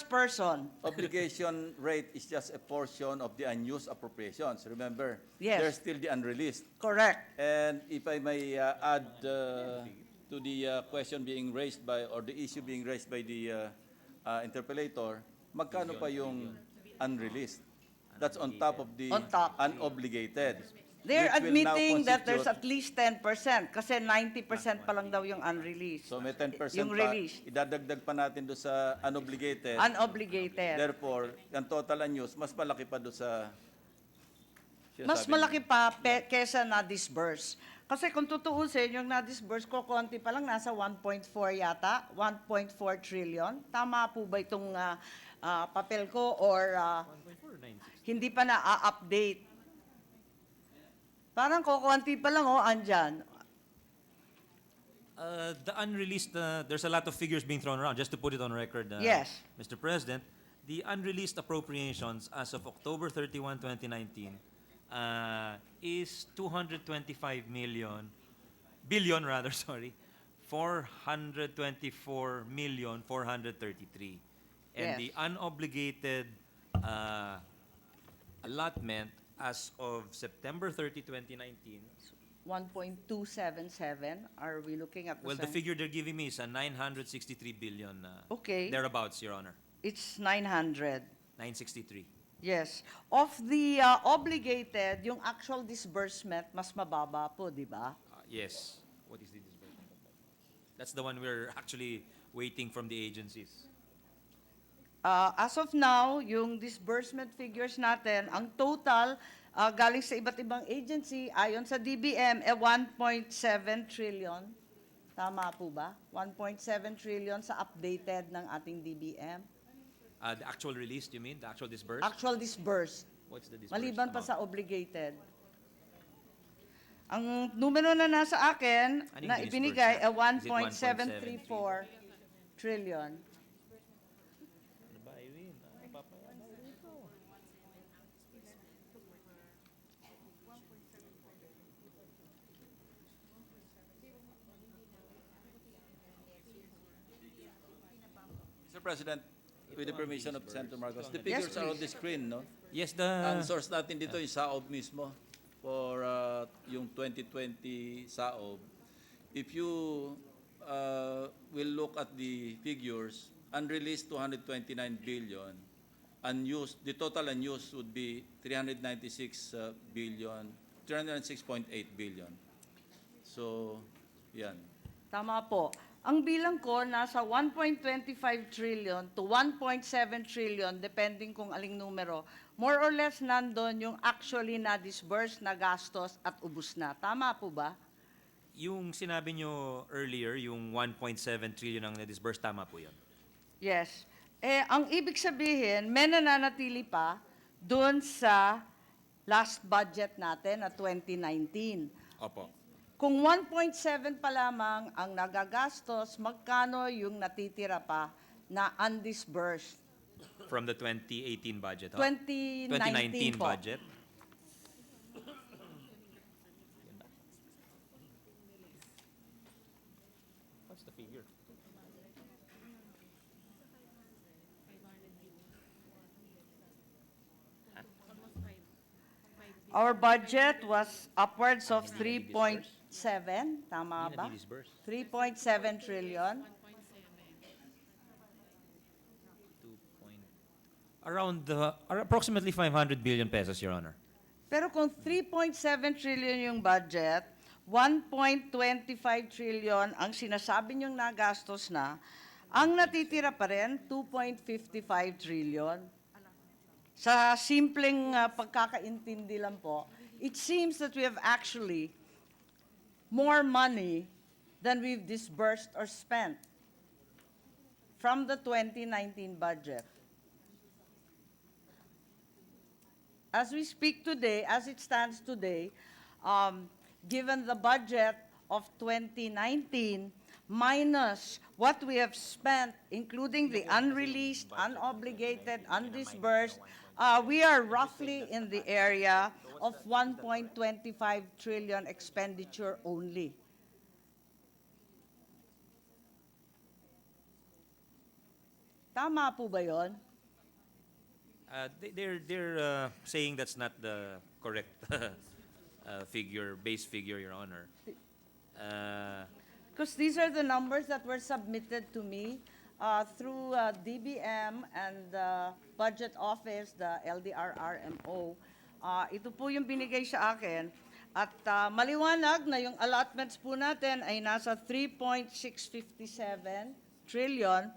person. Obligation rate is just a portion of the unused appropriations. Remember, Yes. there's still the unreleased. Correct. And if I may add to the question being raised by, or the issue being raised by the interpellator, magkano pa yung unreleased? That's on top of the On top. unobligated. They're which will now admitting that there's constitute- at least 10% kasi 90% pa lang daw yung unreleased. So may 10% Yung pa, released. idadagdag pa natin doon sa unobligated. Unobligated. Therefore, ang total unused, mas malaki pa doon sa Mas sinasabi malaki niyo. pa kesa na-disburse. Kasi kung tutuusin, yung na-disburse ko, konti pa lang, nasa 1.4 yata, 1.4 trillion. Tama po ba itong papel ko or hindi pa na-update? Parang kukunti pa lang, andyan. The unreleased, there's a lot of figures being thrown around. Just to put it on record, Yes. Mr. President, the unreleased appropriations as of October 31, 2019, is 225 billion rather, sorry, 424,433. And Yes. the unobligated allotment as of September 30, 2019, 1.277. Are we looking at well, the figure they're giving me is a 963 billion, Okay. thereabouts, Your Honor. It's 900. 963. Yes. Of the obligated, yung actual disbursement, mas mababa po, di ba? Yes. What is the disbursement of that? That's the one we're actually waiting from the agencies. As of now, yung disbursement figures natin, ang total galing sa iba't ibang agency, ayon sa DBM, 1.7 trillion. Tama po ba? 1.7 trillion sa updated ng ating DBM. The actual release, you mean? The actual disbursed? Actual disbursed. What's the disbursed Maliban pa amount? sa obligated. Ang numero na nasa akin, Ano yung na disbursed ibinigay, na? ay Is it 1.734 trillion. Ano ba, Irene? Papayaan na rito. Mr. President, with the permission of Senator Marcos, the Yes, figures are on please. the screen, no? Yes, Ang the... source natin dito yung SAOB mismo for yung 2020 SAOB. If you will look at the figures, unreleased 229 billion, unused, the total unused would be 396 billion, 306.8 billion. So, yan. Tama po. Ang bilang ko, nasa 1.25 trillion to 1.7 trillion, depending kung aling numero, more or less nandun yung actually na-disburse, na gastos at ubus na. Tama po ba? Yung sinabi nyo earlier, yung 1.7 trillion ang na-disburse, tama po yun. Yes. Ang ibig sabihin, may nananatili pa doon sa last budget natin na 2019. Opo. Kung 1.7 pa lamang ang nagagastos, magkano yung natitira pa na undisbursed? From the 2018 budget, huh? 2019 2019 po. budget. What's the figure? Our budget was upwards of 3.7, tama Hindi ba? na-disburse. 3.7 trillion. Around approximately 500 billion pesos, Your Honor. Pero kung 3.7 trillion yung budget, 1.25 trillion ang sinasabi niyong nagastos na, ang natitira pa rin, 2.55 trillion. Sa simpleng pagkakaintindi lang po, it seems that we have actually more money than we've disbursed or spent from the 2019 budget. As we speak today, as it stands today, given the budget of 2019 minus what we have spent, including the unreleased, unobligated, undisbursed, we are roughly in the area of 1.25 trillion expenditure only. Tama po ba yon? They're saying that's not the correct base figure, Your Honor. Because these are the numbers that were submitted to me through DBM and the Budget Office, the LDRRMO. Ito po yung binigay sa akin. At maliwanag na yung allotments po natin ay nasa 3.657 trillion.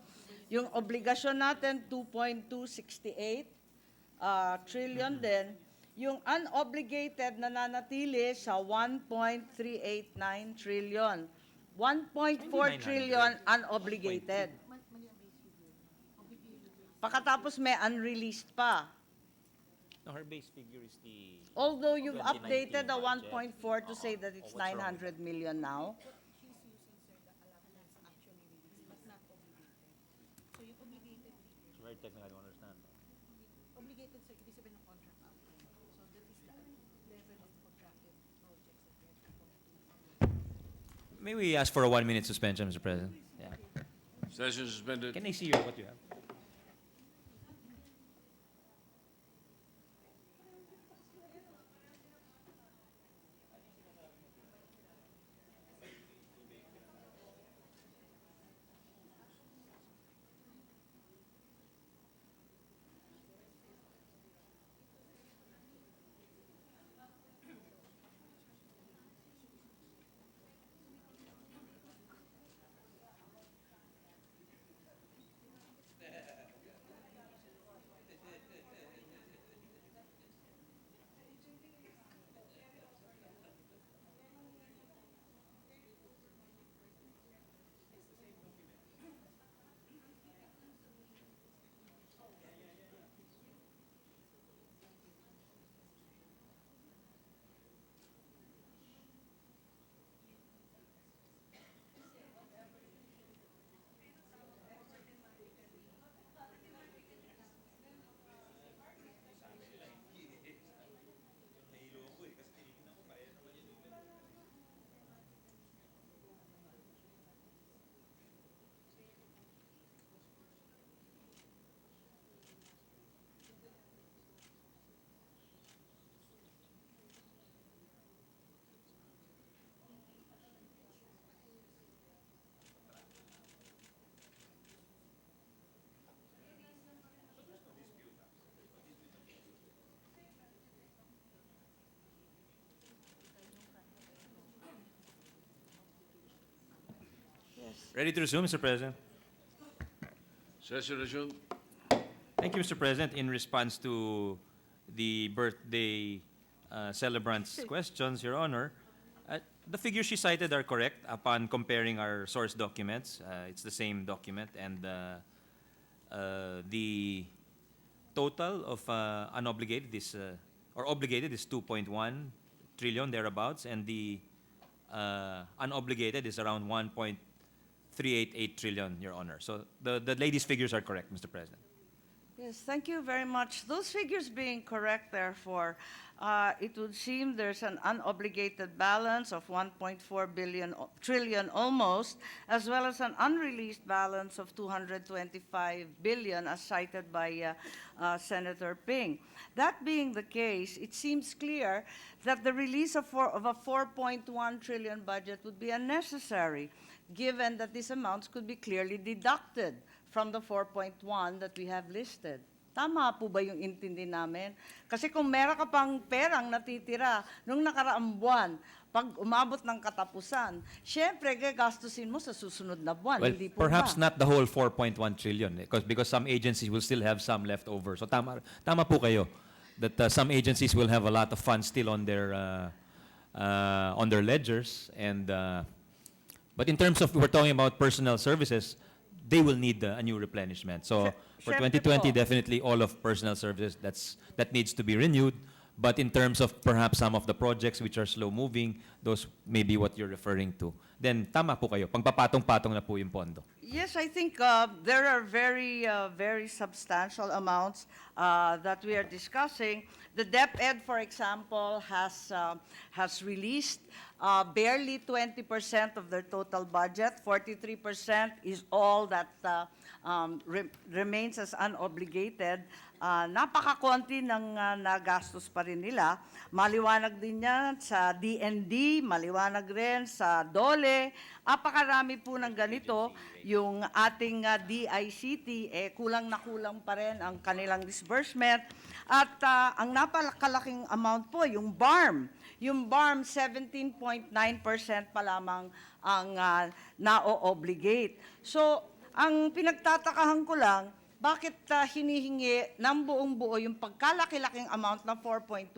Yung obligasyon natin, 2.268 trillion din. Yung unobligated na nanatili sa 1.389 trillion. 1.4 trillion unobligated. Pagkatapos may unreleased pa. No, her base figure is the... Although you've 2019 updated the budget. 1.4 to say that it's what's wrong with 900 million now. Very technical, I don't understand. Obligated, sir, ibig sabihin ng contract outcome. So that is the level of contracted projects that we have to complete. May we ask for a 1-minute suspension, Mr. President? Yeah. Session suspended. Can I see what you have? Ready to resume, Mr. President? Session resumed. Thank you, Mr. President. In response to the birthday celebrant's questions, Your Honor, the figures she cited are correct upon comparing our source documents. It's the same document, and the total of unobligated is, or obligated is 2.1 trillion thereabouts, and the unobligated is around 1.388 trillion, Your Honor. So the lady's figures are correct, Mr. President. Yes, thank you very much. Those figures being correct, therefore, it would seem there's an unobligated balance of 1.4 trillion almost, as well as an unreleased balance of 225 billion, as cited by Senator Ping. That being the case, it seems clear that the release of a 4.1 trillion budget would be unnecessary, given that these amounts could be clearly deducted from the 4.1 that we have listed. Tama po ba yung intindi namin? Kasi kung meron ka pang perang natitira nung nakaraang buwan, pag umabot ng katapusan, syempre gagastusin mo sa susunod na buwan, Well, hindi po perhaps ba? not the whole 4.1 trillion, because some agencies will still have some left over. So tama po kayo that some agencies will have a lot of funds still on their ledgers, and but in terms of, we're talking about personnel services, they will need a new replenishment. So for Syempre 2020, po. definitely all of personnel services that needs to be renewed. But in terms of perhaps some of the projects which are slow moving, those may be what you're referring to. then tama po kayo. Pagpapatong-patong na po yung pondo. Yes, I think there are very substantial amounts that we are discussing. The DepEd, for example, has released barely 20% of their total budget. 43% is all that remains as unobligated. Napakakonti ng nagastos pa rin nila. Maliwanag din yan sa DND, maliwanag rin sa DOLE. Apakarami po ng ganito. Yung ating DICT, kulang na kulang pa rin ang kanilang disbursement. At ang napakalaking amount po, yung BARM. Yung BARM, 17.9% pa lamang ang na-obligate. So, ang pinagtatakahan ko lang, bakit hinihingi ng buong buo yung pagkalaki-laking amount na 4.1?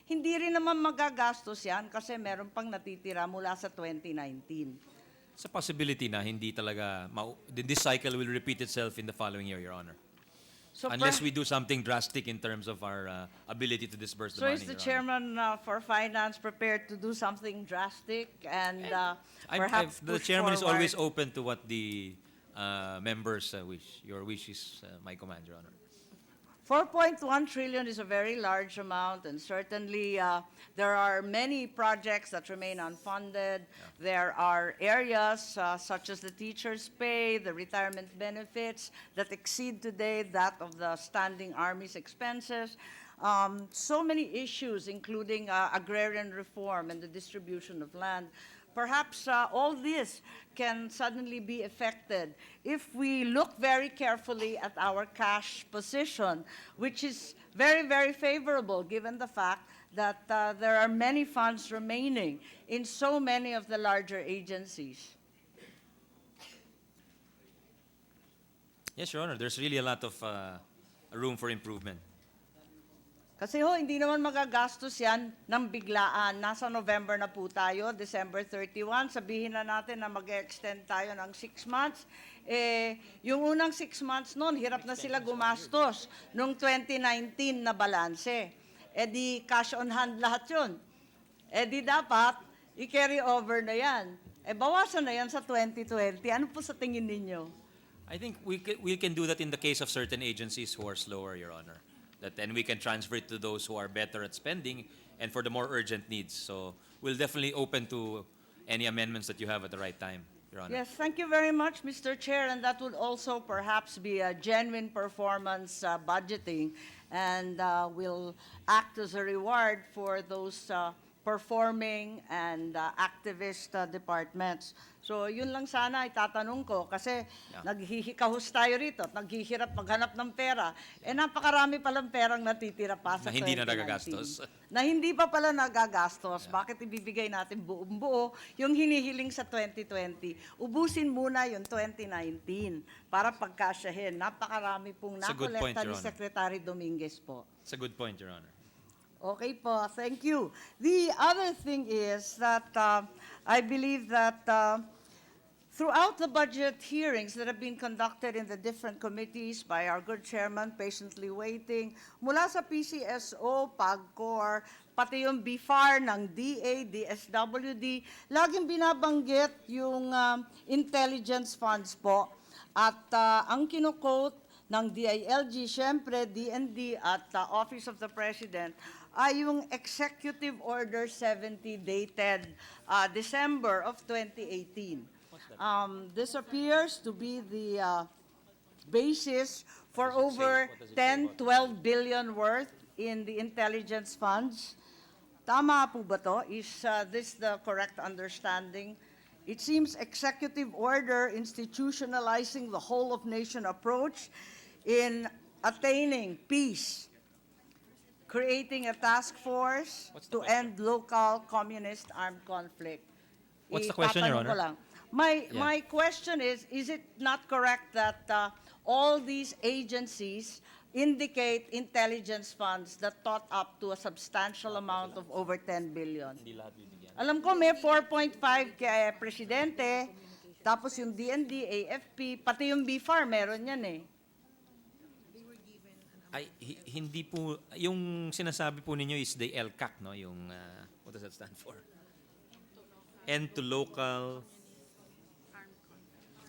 Hindi rin naman magagastos yan kasi meron pang natitira mula sa 2019. Sa possibility na hindi talaga, this cycle will repeat itself in the following year, Your Honor. So Unless we do something drastic in terms of our ability to disburse the So money, is the Your Honor. chairman for finance prepared to do something drastic and perhaps The push chairman is always forward? open to what the members wish. Your wish is my command, Your Honor. 4.1 trillion is a very large amount, and certainly there are many projects that remain unfunded. There are areas such as the teachers' pay, the retirement benefits that exceed today that of the standing army's expenses. So many issues, including agrarian reform and the distribution of land. Perhaps all this can suddenly be affected if we look very carefully at our cash position, which is very favorable given the fact that there are many funds remaining in so many of the larger agencies. Yes, Your Honor. There's really a lot of room for improvement. Kasi hindi naman magagastos yan ng biglaan. Nasa November na po tayo, December 31. Sabihin na natin na mag-extend tayo ng 6 months. Yung unang 6 months noon, hirap na sila gumastos nung 2019 na balanse. Di cash on hand lahat yun. Di dapat, i-carry over na yan. Bawasan na yan sa 2020. Ano po sa tingin ninyo? I think we can do that in the case of certain agencies who are slower, Your Honor. That then we can transfer it to those who are better at spending and for the more urgent needs. So we'll definitely open to any amendments that you have at the right time, Your Honor. Yes, thank you very much, Mr. Chair, and that would also perhaps be a genuine performance budgeting and will act as a reward for those performing and activist departments. So yun lang sana itatanong ko kasi naghihikahus tayo rito at naghihirap maghanap ng pera. Napakarami palang perang natitira pa sa Na hindi na 2019. nagagastos. Na hindi pa pala nagagastos. Bakit ibibigay natin buong buo yung hinihiling sa 2020? Ubusin muna yung 2019 para pagkasyahin. Napakarami pong It's a good point, nakolekta Your ni Honor. Secretary Dominguez po. It's a good point, Your Honor. Okay po, thank you. The other thing is that I believe that throughout the budget hearings that have been conducted in the different committees by our good chairman, patiently waiting, mula sa PCSO, PAGCOR, pati yung BFAR ng DA, DSWD, laging binabanggit yung intelligence funds po. At ang kino-quote ng DILG, syempre, DND at Office of the President, ay yung Executive Order 70 dated December of 2018. This appears to be the basis for over 10, 12 billion worth in the intelligence funds. Tama po ba to? Is this the correct understanding? It seems executive order institutionalizing the whole of nation approach in attaining peace, creating a task force to end local communist armed conflict. What's the question, Your Itatanong ko Honor? lang. My question is it not correct that all these agencies indicate intelligence funds that tot up to a substantial amount of over 10 billion? Alam ko may 4.5 kay Presidente, tapos yung DND, AFP, pati yung BFAR, meron yan eh. Ay, hindi po, yung sinasabi po ninyo is the LCAC, no? Yung, what does that stand for? End to local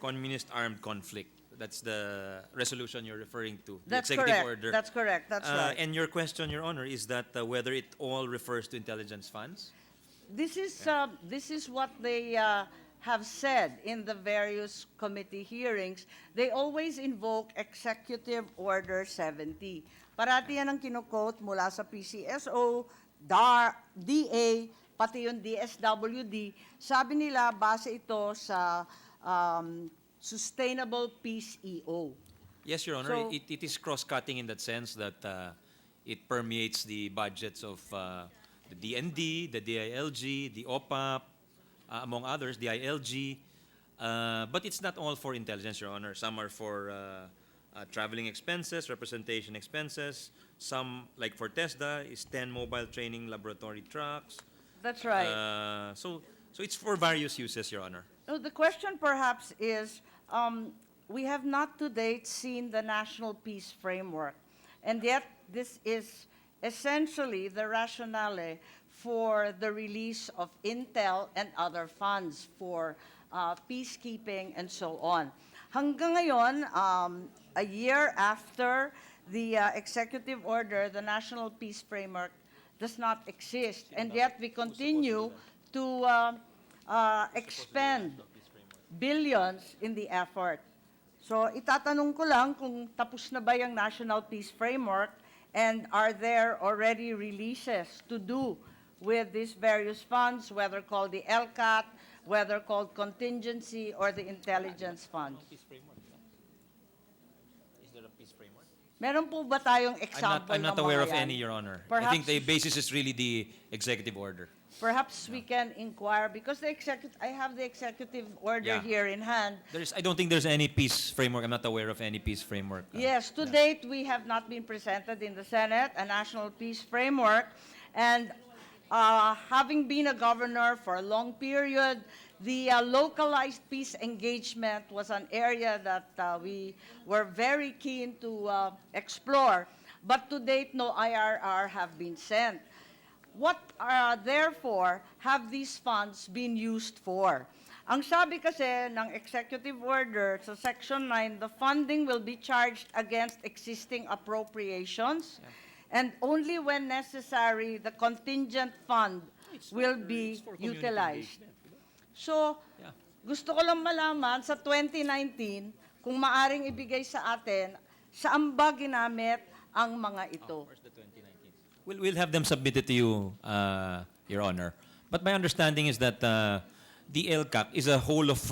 communist armed conflict. That's the resolution you're referring to, the That's executive correct. order. That's correct. That's right. And your question, Your Honor, is that whether it all refers to intelligence funds? This is what they have said in the various committee hearings. They always invoke Executive Order 70. Parati yan ang kinukote mula sa PCSO, DA, pati yung DSWD. Sabi nila, base ito sa Sustainable Peace EO. Yes, Your Honor. So- It is cross-cutting in that sense that it permeates the budgets of the DND, the DILG, the OPAP, among others, the ILG. But it's not all for intelligence, Your Honor. Some are for traveling expenses, representation expenses. Some, like for TESDA, is 10 mobile training laboratory trucks. That's right. So it's for various uses, Your Honor. No, the question perhaps is, we have not to date seen the National Peace Framework, and yet this is essentially the rationale for the release of intel and other funds for peacekeeping and so on. Hanggang ngayon, a year after the executive order, the National Peace Framework does not exist, and yet we continue to expend billions in the effort. So itatanong ko lang kung tapos na ba yung National Peace Framework and are there already releases to do with these various funds, whether called the LCAT, whether called contingency or the intelligence fund. Peace framework. Is there a peace framework? Meron po ba tayong example I'm not ng aware mga of yan? any, Your Honor. I Perhaps- think the basis is really the executive order. Perhaps we can inquire because I have the executive order Yeah. here in hand. I don't think there's any peace framework. I'm not aware of any peace framework. Yes, to date, we have not been presented in the Senate a national peace framework. And having been a governor for a long period, the localized peace engagement was an area that we were very keen to explore. But to date, no IRR have been sent. What, therefore, have these funds been used for? Ang sabi kasi ng executive order sa Section 9, the funding will be charged against existing appropriations, and only when necessary, the contingent fund will be utilized. So, Yeah. gusto ko lang malaman sa 2019, kung maaring ibigay sa atin, saan ba ginamit ang mga ito? Where's the 2019? We'll have them submitted to you, Your Honor. But my understanding is that the LCAC is a whole of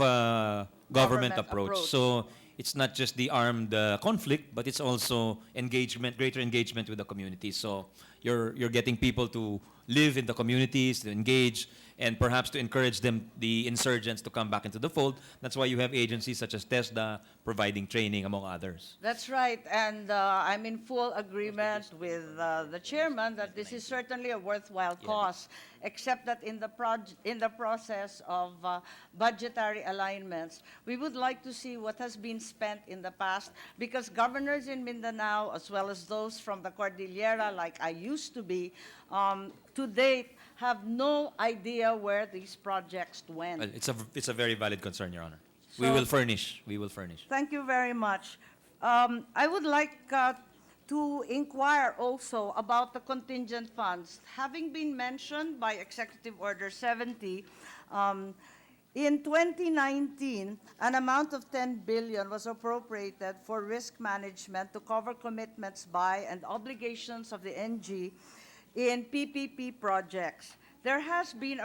government approach. So it's not just the armed conflict, but it's also engagement, greater engagement with the community. So you're getting people to live in the communities, to engage, and perhaps to encourage them, the insurgents, to come back into the fold. That's why you have agencies such as TESDA providing training, among others. That's right, and I'm in full agreement with the chairman that this is certainly a worthwhile cause, except that in the process of budgetary alignments, we would like to see what has been spent in the past, because governors in Mindanao, as well as those from the Cordillera, like I used to be, to date, have no idea where these projects went. Well, it's a very valid concern, Your Honor. We So- will furnish. We will furnish. Thank you very much. I would like to inquire also about the contingent funds. Having been mentioned by Executive Order 70, in 2019, an amount of 10 billion was appropriated for risk management to cover commitments by and obligations of the NG in PPP projects. This has been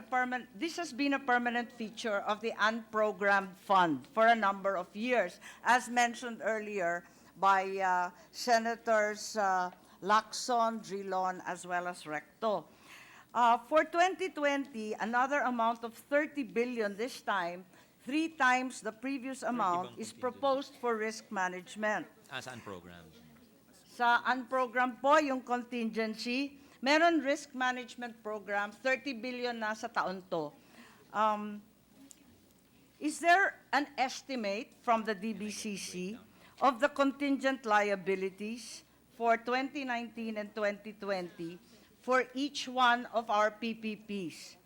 a permanent feature of the unprogrammed fund for a number of years, as mentioned earlier by Senators Lacson, Drilon, as well as Recto. For 2020, another amount of 30 billion this time, 3 times the previous amount, is proposed for risk management. As unprogrammed. Sa unprogrammed po, yung contingency, meron risk management program, 30 billion na sa taon to. Is there an estimate from the DBCC of the contingent liabilities for 2019 and 2020 for each one of our PPPs?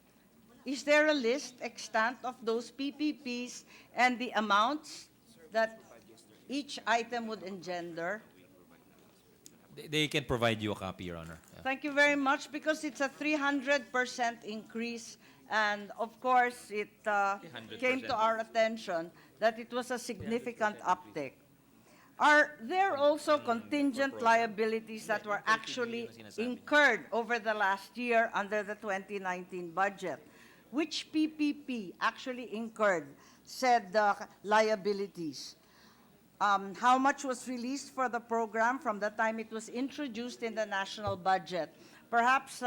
Is there a list extant of those PPPs and the amounts that each item would engender? They can provide you a copy, Your Honor. Yeah. Thank you very much, because it's a 300% increase, and of course, it came to our attention that it was a significant uptick. Are there also contingent liabilities that were actually incurred over the last year under the 2019 budget? Which PPP actually incurred said liabilities? How much was released for the program from the time it was introduced in the national budget? Perhaps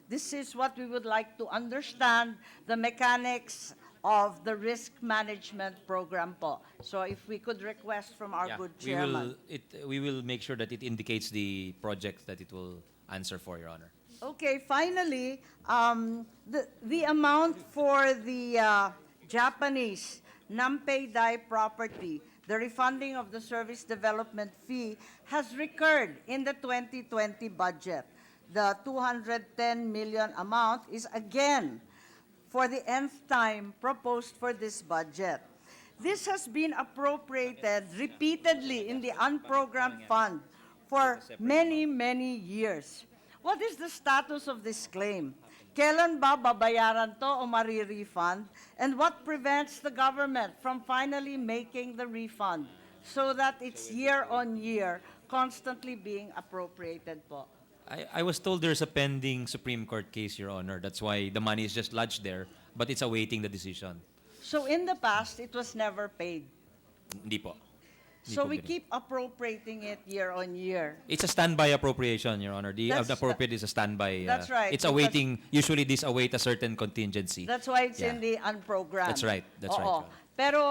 this is what we would like to understand, the mechanics of the risk management program po. So if we could request from our good chairman. We will make sure that it indicates the projects that it will answer for, Your Honor. Okay, finally, the amount for the Japanese Nampei Dai property, the refunding of the service development fee, has recurred in the 2020 budget. The 210 million amount is again, for the nth time, proposed for this budget. This has been appropriated repeatedly in the unprogrammed fund for many, many years. What is the status of this claim? Kailan ba babayaran to o mari-refund? And what prevents the government from finally making the refund so that it's year on year constantly being appropriated po? I was told there's a pending Supreme Court case, Your Honor. That's why the money is just lodged there, but it's awaiting the decision. So in the past, it was never paid. Hindi po. Hindi So po we ganun. keep appropriating it year on year. It's a standby appropriation, Your Honor. The That's- appropriate is a standby. That's right, It's because- awaiting, usually these await a certain contingency. That's why it's Yeah. in the unprogrammed. That's right. That's right, Oo. Your Honor. Pero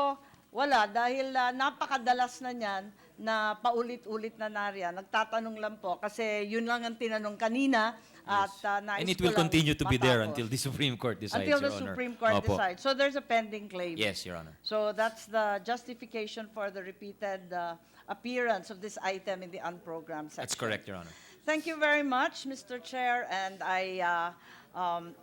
wala, dahil napakadalas na niyan na paulit-ulit na nariyan. Nagtatanong lang po kasi yun lang ang tinanong kanina at nais And it ko will lang continue to be there matapos. until the Supreme Court decides, Until the Your Honor. Supreme Court Opo. decides. So there's a pending claim. Yes, Your Honor. So that's the justification for the repeated appearance of this item in the unprogrammed section. That's correct, Your Honor. Thank you very much, Mr. Chair, and I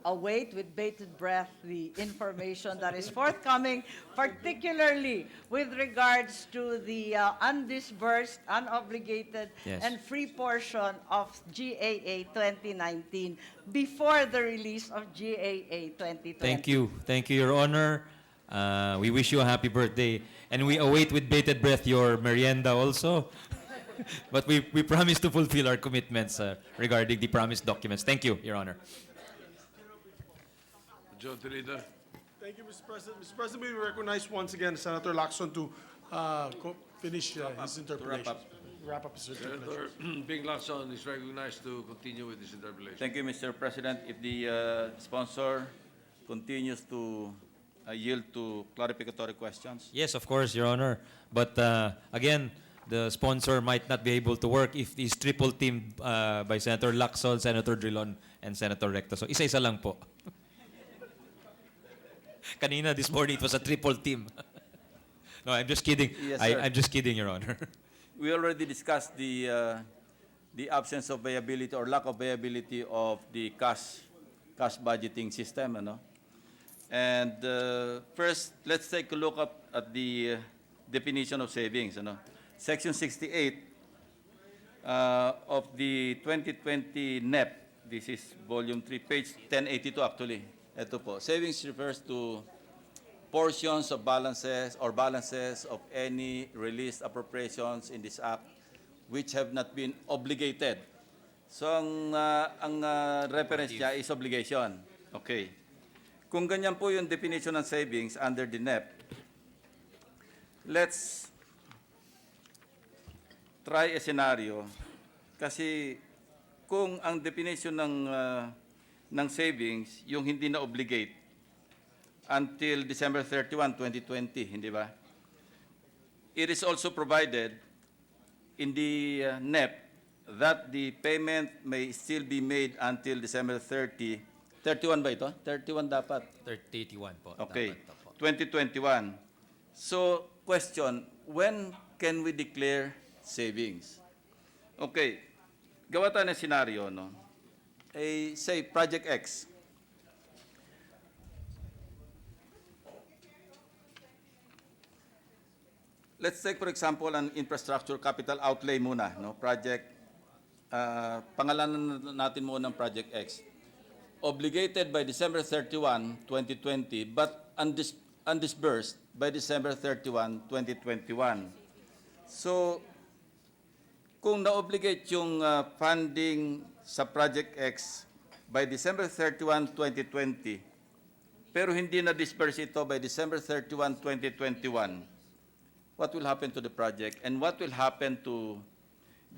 await with bated breath the information that is forthcoming, particularly with regards to the undisbursed, unobligated, Yes. and free portion of GAA 2019 before the release of GAA 2020. Thank you. Thank you, Your Honor. We wish you a happy birthday. And we await with bated breath your merienda also. But we promise to fulfill our commitments regarding the promised documents. Thank you, Your Honor. Majority Leader. Thank you, Mr. President. Mr. President, we recognize once again Senator Lacson to finish his interpellation. Wrap up his interpellation. Senator Bing Lacson is recognized to continue with his interpellation. Thank you, Mr. President. If the sponsor continues to yield to clarificatory questions. Yes, of course, Your Honor. But again, the sponsor might not be able to work if he's triple teamed by Senator Lacson, Senator Drilon, and Senator Recto. So isa-isa lang po. Kanina, this morning, it was a triple team. No, I'm just kidding. Yes, sir. I'm just kidding, Your Honor. We already discussed the absence of viability or lack of viability of the cash budgeting system, ano? And first, let's take a look at the definition of savings, ano? Section 68 of the 2020 NEP. This is volume 3, page 1082 actually. Ito po. Savings refers to portions of balances or balances of any released appropriations in this act which have not been obligated. So ang reference niya is obligation. Okay. Kung ganyan po yung definition ng savings under the NEP, let's try a scenario. Kasi kung ang definition ng savings, yung hindi na obligate until December 31, 2020, hindi ba? It is also provided in the NEP that the payment may still be made until December 30. 31 ba ito? 31 dapat. 31 po. Okay. Dapat po. 2021. So, question, when can we declare savings? Okay. Gawa tayo ng senaryo, no? Say, Project X. let's take for example an infrastructure capital outlay muna, no? Project, pangalanan natin muna ng Project X. Obligated by December 31, 2020, but undisbursed by December 31, 2021. So, kung na-obligate yung funding sa Project X by December 31, 2020, pero hindi na-disperse ito by December 31, 2021, what will happen to the project and what will happen to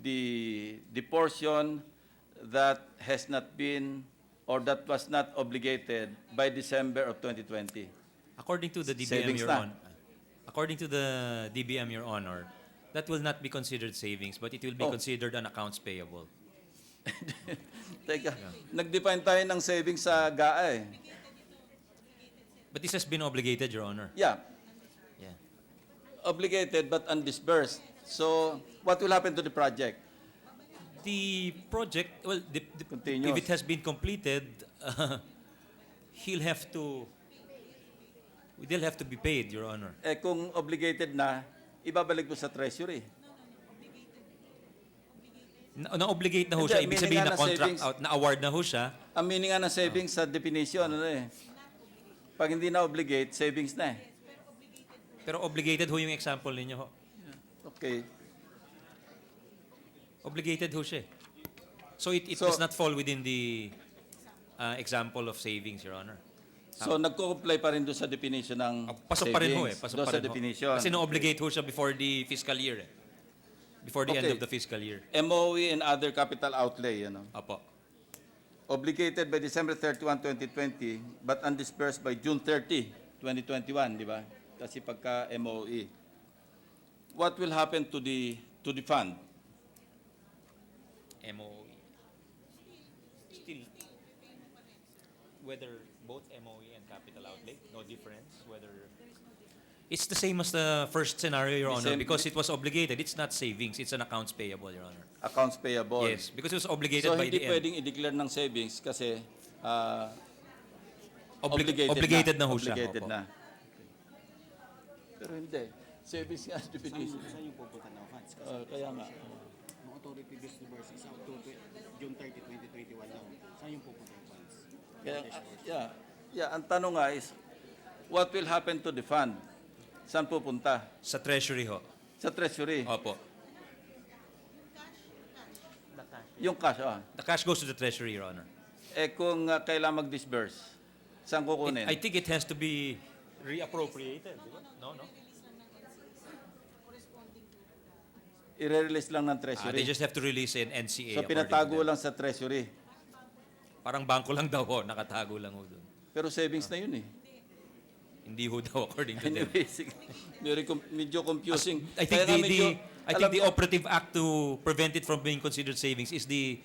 the portion that has not been or that was not obligated by December of 2020? According to the DBM, Savings Your na. Honor, according to the DBM, Your Honor, that will not be considered savings, but it will be Oh. considered an accounts payable. Teka, nag-define tayo ng savings sa GAA eh. But this has been obligated, Your Honor. Yeah, Yeah. obligated but undisbursed. So, what will happen to the project? The project, well, Continuous. if it has been completed, they'll have to be paid, Your Honor. Eh kung obligated na, ibabalik mo sa treasury. Na-obligate na ho Hindi, siya, ibig meaning sabihin nga na na contract savings. out, na-award na ho siya. Ang meaning nga ng savings sa definition, ano eh. Pag hindi na obligate, savings na eh. Pero obligated ho yung example ninyo ho. Okay. Obligated ho siya. So it So- does not fall within the example of savings, Your Honor. So, nagko-comply pa rin doon sa definition ng Pasok pa rin ho savings. Pasok Doon pa sa rin ho. definition. Kasi na-obligate ho siya before the fiscal year Before the end Okay. of the fiscal year. MOE and other capital outlay, ano. Apo. Obligated by December 31, 2020, but undisbursed by June 30, 2021, di ba? Kasi pagka MOE. What will happen to the fund? MOE. Still, whether both MOE and capital outlay, no difference. Whether it's the same as the first scenario, Your The Honor, same- because it was obligated. It's not savings. It's an accounts payable, Your Honor. Accounts payable. Yes, because it was obligated So, by hindi the end. pwedeng i-declare ng savings kasi Obligated na ho siya. Obligated Opo. na. Pero hindi. Savings nga definition. Saan yung pupunta ng funds? Kasi Kaya nga. ang authority disbursed is out to June 30, 2021 lang. Saan yung pupunta yung funds? Kaya, ang tanong nga is, what will happen to the fund? Saan pupunta? Sa treasury ho. Sa treasury. Opo. Yung cash, The cash goes to the treasury, Your Honor. Eh kung kailangan mag-disburse, saan kukunin? I think it has to be reappropriated. Di ba? No. I-release lang ng treasury. They just have to release an NCA. So according to pinatago them. lang sa treasury. Parang bangko lang daw ho. Nakatago lang ho doon. Pero savings na yun eh. Hindi ho daw according to them. Anyway, sige. Medyo confusing. I think Kaya nga medyo, alam the mo, operative act to prevent it from being considered savings is the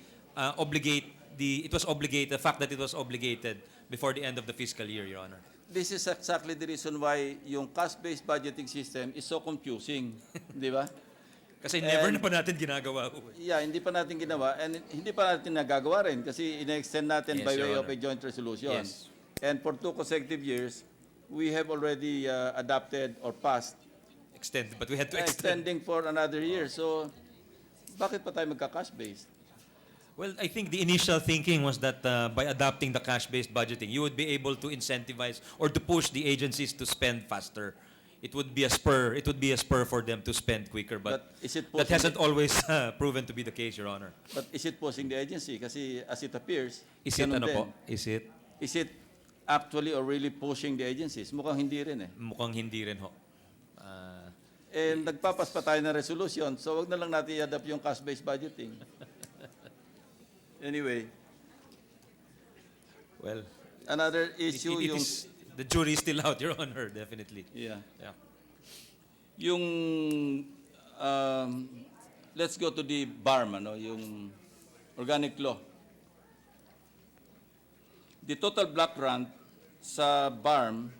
fact that it was obligated before the end of the fiscal year, Your Honor. this is exactly the reason why yung cash-based budgeting system is so confusing. Di ba? Kasi never And- na pa natin ginagawa ho. Yeah, hindi pa natin ginawa and hindi pa natin nagagawa rin kasi ina-extend natin Yes, by Your way of Honor. a joint resolution. Yes. And for 2 consecutive years, we have already adopted or passed Extend, but we had to extend. extending for another year. So, bakit pa tayo magka-cash-based? Well, I think the initial thinking was that by adopting the cash-based budgeting, you would be able to incentivize or to push the agencies to spend faster. It would be a spur. It would be a spur for them to spend quicker, but is it that pushing hasn't always proven to be the case, Your Honor. But is it pushing the agency? Kasi as it appears, Is it ganun ano din. po? Is it? Is it actually or really pushing the agencies? Mukhang hindi rin eh. Mukhang hindi rin ho. Nagpapas pa tayo ng resolution, so wag na lang natin i-adapt yung cash-based budgeting. Anyway, Well, another issue it yung... is, the jury is still out, Your Honor, definitely. Yeah. Yeah. Yung... let's go to the BARM, ano, yung organic law. The total block grant sa BARM,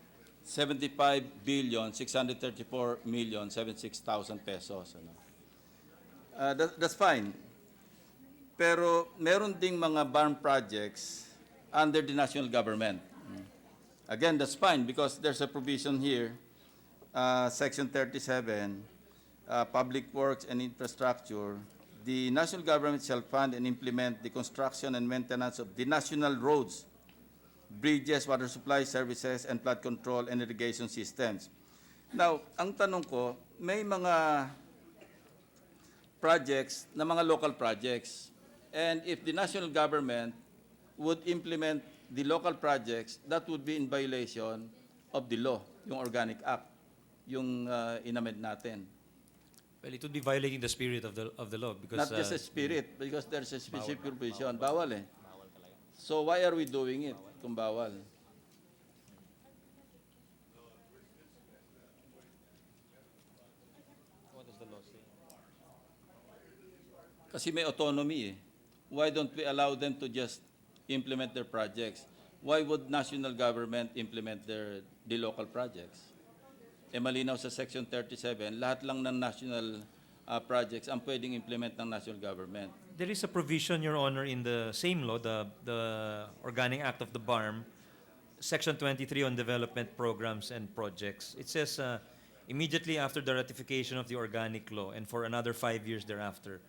75,634,076,000 pesos. Ano. That's fine. Pero meron ding mga BARM projects under the national government. Again, that's fine because there's a provision here, Section 37, Public Works and Infrastructure, the national government shall fund and implement the construction and maintenance of the national roads, bridges, water supply services, and flood control and irrigation systems. Now, ang tanong ko, may mga projects na mga local projects. And if the national government would implement the local projects, that would be in violation of the law, yung Organic Act, yung inamend natin. Well, it would be violating the spirit of the law because Not just a spirit, because there's a specific provision. Bawal eh. So why are we doing it kung bawal? Kasi may autonomy eh. Why don't we allow them to just implement their projects? Why would national government implement the local projects? Eh malinaw sa Section 37, lahat lang ng national projects ang pwedeng implement ng national government. there is a provision, Your Honor, in the same law, the Organic Act of the BARM, Section 23 on development programs and projects. It says immediately after the ratification of the organic law and for another 5 years thereafter,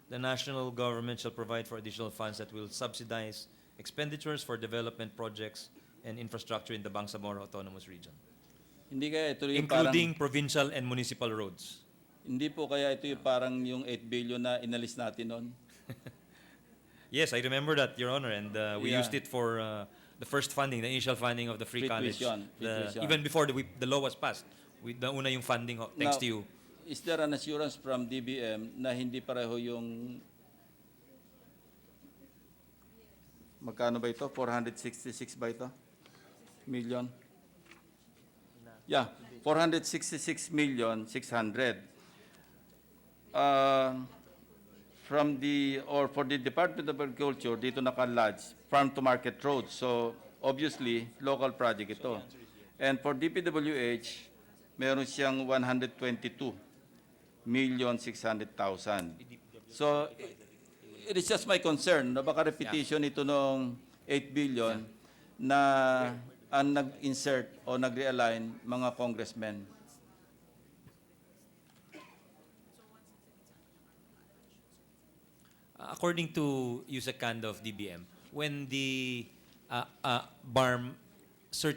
the national government shall provide for additional funds that will subsidize expenditures for development projects and infrastructure in the Bangsamoro Autonomous Region, Hindi kaya ito yung including provincial and municipal roads. hindi po kaya ito yung parang yung 8 billion na inalis natin noon? Yes, I remember that, Your Honor, and we Yeah. used it for the first funding, the initial funding of the free Free college. tuition, free tuition. Even before the law was passed, nauna yung funding, thanks Now, to you. Is there an assurance from DBM na hindi pareho yung magkano ba ito? 466 ba ito? Million? Yeah, 466 million 600. From the or for the Department of Agriculture dito naka-lodge farm to market roads. So obviously local project ito. And for DPWH meron siyang 122 million 600,000. So it is just my concern na baka repetition ito nung 8 billion na ang nag-insert o nag-realign mga congressmen. According to Yusek of DBM, when the BARM,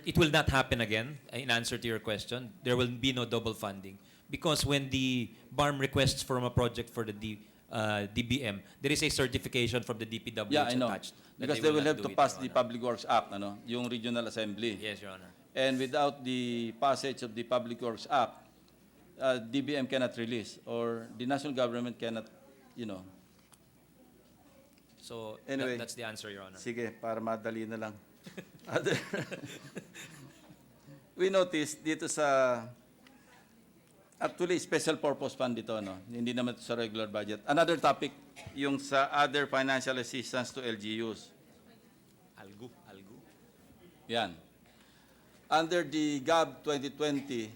it will not happen again, in answer to your question. There will be no double funding. Because when the BARM requests from a project for the DBM, there is a certification from the DPWH Yeah, I know. attached. that Because they will not have do to it, pass Your the Honor. Public Works Act, ano, yung Regional Assembly. Yes, Your Honor. And without the passage of the Public Works Act, DBM cannot release or the national government cannot, you know. So Anyway. that's the answer, Your Honor. Sige, para madali na lang. We noticed dito sa, actually special purpose fund dito, no? Hindi naman ito sa regular budget. Another topic, yung sa other financial assistance to LGUs. Algu. Yan. Under the GAB 2020,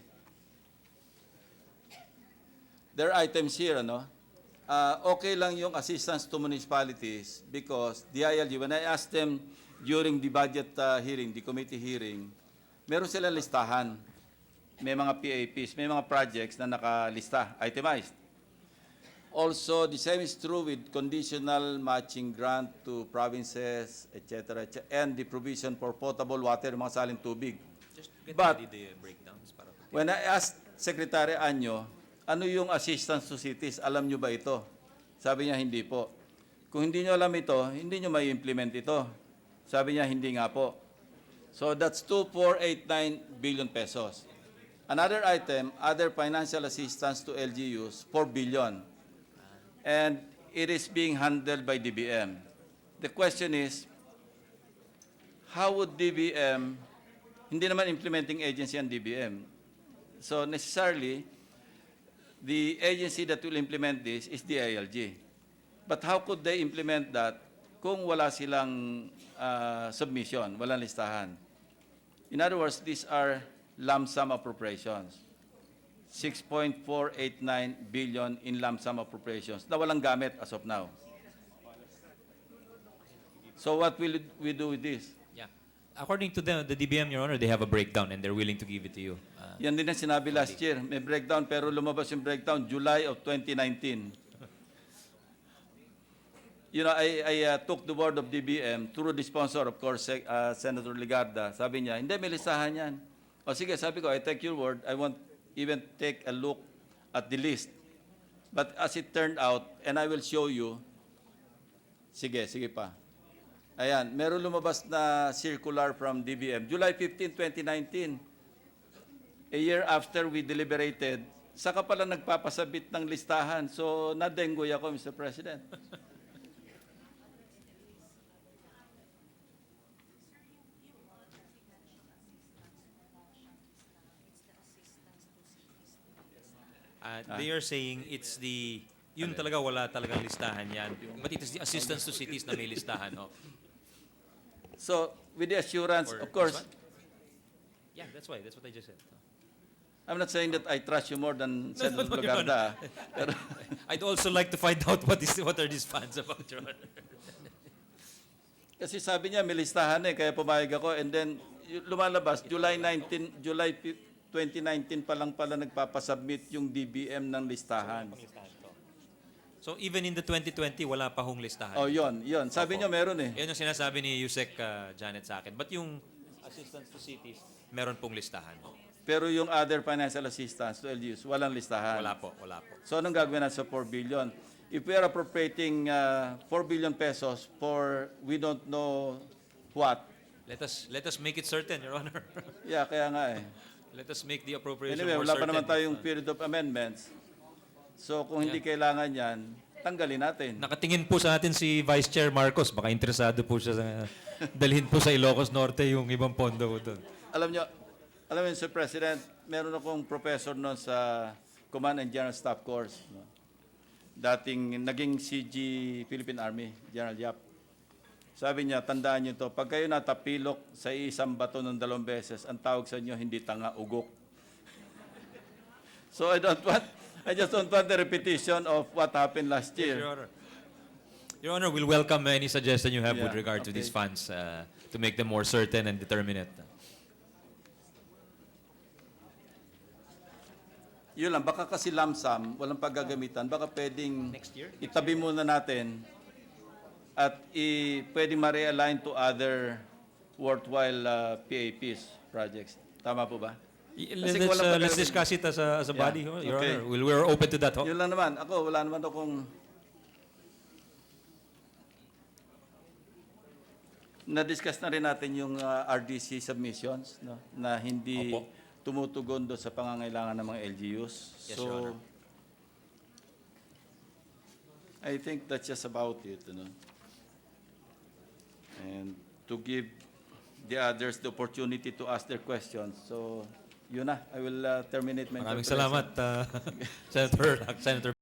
there are items here, ano? Okay lang yung assistance to municipalities because the ILG, when I asked them during the budget hearing, the committee hearing, meron silang listahan. May mga PAPs, may mga projects na nakalista, itemized. Also, the same is true with conditional matching grant to provinces, etc., and the provision for potable water, mga saling tubig. Just get But- ready the breakdowns para. When I asked Secretary Anyo, ano yung assistance to cities, alam nyo ba ito? Sabi niya, hindi po. Kung hindi nyo alam ito, hindi nyo may implement ito. Sabi niya, hindi nga po. So that's 2,489 billion pesos. Another item, other financial assistance to LGUs, 4 billion. And it is being handled by DBM. The question is, how would DBM, hindi naman implementing agency ang DBM. So necessarily, the agency that will implement this is the ILG. But how could they implement that kung wala silang submission, walang listahan? In other words, these are lump sum appropriations. 6.489 billion in lump sum appropriations na walang gamit as of now. So what will we do with this? Yeah. According to them, the DBM, Your Honor, they have a breakdown and they're willing to give it to you. Yan din ang sinabi last year. May breakdown pero lumabas yung breakdown July of 2019. You know, I took the word of DBM through the sponsor, of course, Senator Ligarda. Sabi niya, hindi, may listahan yan. O sige, sabi ko, I take your word. I won't even take a look at the list. But as it turned out, and I will show you, sige pa. Ayan, meron lumabas na circular from DBM. July 15, 2019. A year after we deliberated, saka pala nagpapasabit ng listahan. So, nadengoy ako, Mr. President. They are saying it's the, yun talaga wala talagang listahan yan. But it is the assistance to cities na may listahan. Oh. So, with the assurance, Or of course, this one? Yeah, that's why. That's what I just said. I'm not saying that I trust you more than No, Senator no, Your Honor. Lagarda. Pero, I'd also like to find out what are these funds about, Your Honor. kasi sabi niya, may listahan kaya pumayag ako. And then, lumalabas, July 2019 pa lang pala nagpapasubmit yung DBM ng listahan. So even in the 2020, wala pa hong listahan. Oh, yun. Sabi niya meron Yan yung sinasabi ni Yusek Janet sa akin. But yung assistance to cities, meron pong listahan. Pero yung other financial assistance to LGUs, walang listahan. Wala po. So anong gagawin natin sa 4 billion? If we are appropriating 4 billion pesos for we don't know what, Let us make it certain, Your Honor. yeah, kaya nga Let us make the appropriation Anyway, more wala pa certain. naman tayong period of amendments. So kung hindi kailangan yan, tanggalin natin. Nakatingin po sa atin si Vice Chair Marcos. Baka interesado po siya sa dalhin po sa Ilocos Norte yung ibang pondo ko doon. Alam niyo, Mr. President, meron akong professor noon sa Command and General Staff Course. No? Dating naging CG Philippine Army, General Yap. Sabi niya, tandaan niyo to, pag kayo natapilok sa isang bato ng 2 beses, ang tawag sa inyo, hindi tanga, ugok. So I just don't want the repetition of what happened last year. Your Honor. Your Honor, we'll welcome any suggestion you have with Yeah, regard to okay. these funds to make them more certain and determinate. Yun lang, baka kasi lamsam, walang paggagamitan, baka pwedeng Next year? itabi muna natin at pwedeng ma-realign to other worthwhile PAPs projects. Tama po ba? Kasi kung walang Let's pagkakabit- discuss it as a Yeah, body, Your okay. Honor. We're open to that. Ho. Yun lang naman. Ako, wala naman akong na-discuss na rin natin yung RDC submissions no? Na hindi Opo. tumutugon doon sa pangangailangan ng mga LGUs. Yes, Your Honor. I think that's just about it. And to give the others the opportunity to ask their questions. So, yun na. I will terminate my Maraming interpellation. salamat, Senator